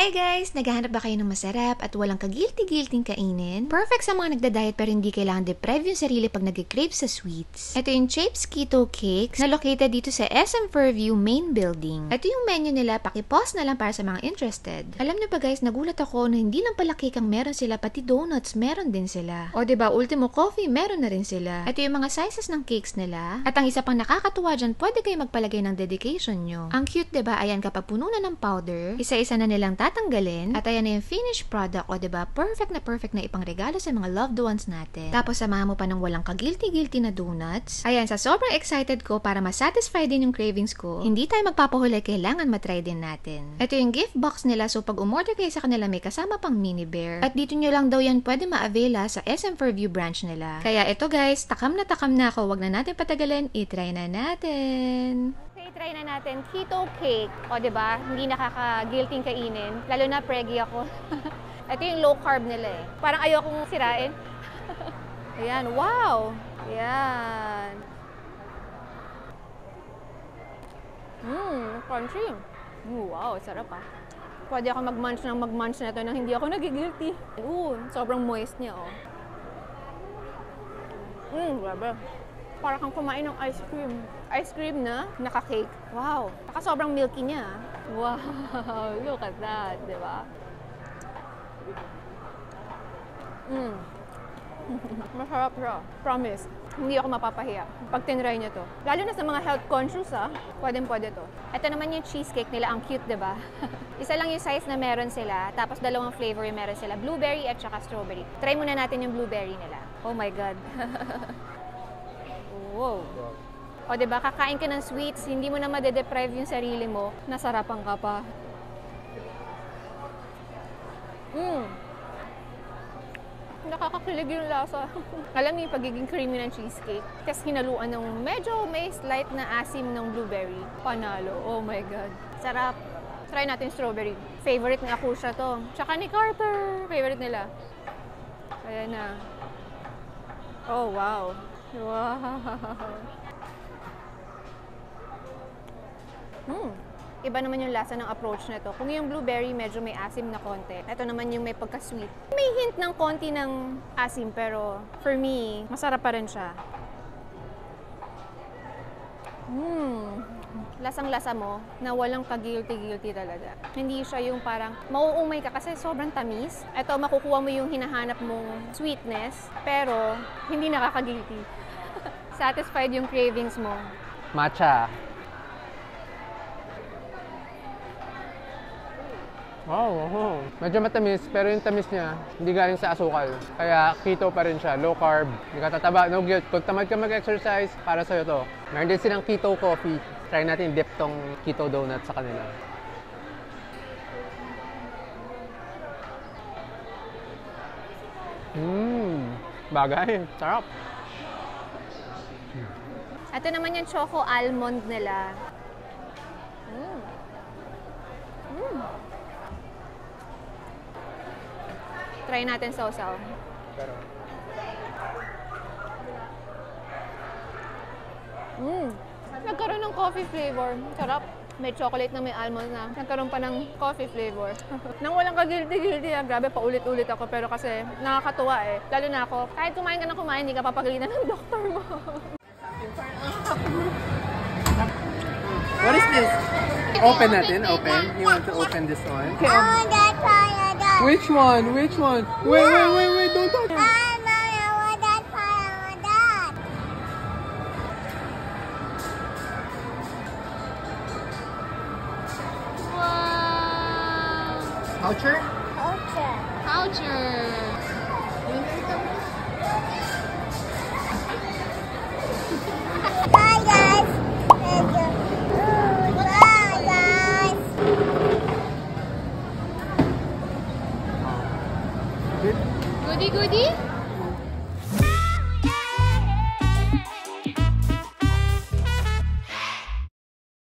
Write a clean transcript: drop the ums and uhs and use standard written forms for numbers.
Hi guys! Naghahanap ba kayo ng masarap at walang ka-guilty-guilting kainin? Perfect sa mga nagda-diet pero hindi kailangan deprive yung sarili pag nag-crave sa sweets. Ito yung Shapes Keto Cakes na located dito sa SM Fairview Main Building. Ito yung menu nila, paki-pause na lang para sa mga interested. Alam niyo ba guys, nagulat ako na hindi lang pala cake ang meron sila, pati donuts meron din sila. O diba, ultimo coffee meron na rin sila. Ito yung mga sizes ng cakes nila. At ang isa pang nakakatuwa dyan, pwede kayo magpalagay ng dedication nyo. Ang cute diba, ayan kapag puno na ng powder, isa-isa na nilang tatanggalin, at ayan na yung finished product, o diba, perfect na ipangregalo sa mga loved ones natin. Tapos samahan mo pa ng walang ka-guilty-guilty na donuts. Ayan, sa sobrang excited ko para masatisfy din yung cravings ko, hindi tayo magpapahuli, kailangan matry din natin. Ito yung gift box nila, so pag umorder kayo sa kanila, may kasama pang mini bear. At dito nyo lang daw yan pwede ma-availa sa SM Fairview branch nila. Kaya ito guys, takam na ako, wag na natin patagalin, i-try na natin. I-try na natin keto cake. O, diba? Hindi nakaka-guilting kainin. Lalo na preggy ako. Ito yung low carb nila eh. Parang ayokong sirain. Ayan, wow! Ayan. Crunchy. Wow, sarap ah. Pwede ako mag-munch na ito nang hindi ako nagigilty. Sobrang moist niya oh. Grabe. Para kang kumain ng ice cream. Ice cream na naka-cake. Wow. Saka sobrang milky niya. Wow. Look at that. Diba? Masarap siya. Promise. Hindi ako mapapahiya pag tinry niyo to. Lalo na sa mga health conscious pwede to. Ito naman yung cheesecake nila. Ang cute, diba? Isa lang yung size na meron sila. Tapos dalawang flavor yung meron sila. Blueberry at saka strawberry. Try muna natin yung blueberry nila. Oh my God. Wow. O diba, kakain ka ng sweets, hindi mo na madedeprive yung sarili mo, nasarapan ka pa. Nakakakilig yung lasa. Alam niyo yung pagiging creamy ng cheesecake. Kasi hinaluan ng medyo may slight na asim ng blueberry. Panalo. Oh my God. Sarap. Try natin strawberry. Favorite ni Akusha to. Tsaka ni Carter. Favorite nila. Ayan na. Oh, wow. Wow. Iba naman yung lasa ng approach na to. Kung yung blueberry medyo may asim na konti. Ito naman yung may pagka-sweet. May hint ng konti ng asim pero for me, masarap pa rin siya. Lasang-lasa mo na walang ka-guilty talaga. Hindi siya yung parang mauumay ka kasi sobrang tamis. Ito, makukuha mo yung hinahanap mong sweetness pero hindi nakaka-guilty. Satisfied yung cravings mo. Matcha. Wow. Medyo matamis, pero yung tamis niya, hindi galing sa asukal. Kaya keto pa rin siya, low carb, hindi ka tataba, no guilt. Kung tamad ka mag-exercise, para sa'yo to. Meron din silang keto coffee. Try natin dip tong keto donut sa kanila. Bagay. Sarap. Ito naman yung choco almond nila. Try natin sausaw. Nagkaroon ng coffee flavor. Sarap. May chocolate na may almond na. Nagkaroon pa ng coffee flavor. Nang walang ka-guilty. Grabe, paulit-ulit ako. Pero kasi nakakatuwa eh. Lalo na ako, kahit kumain ka na kumain, hindi ka papagalitan ng doktor mo. What is this? Open natin, open. You want to open this one? Okay. I want that fire. Which one? Which one? Wait, don't touch it. I want that fire. I want that. Wow! Voucher? Okay. Voucher! Bye guys. Thank you. Bye guys. Goody goody?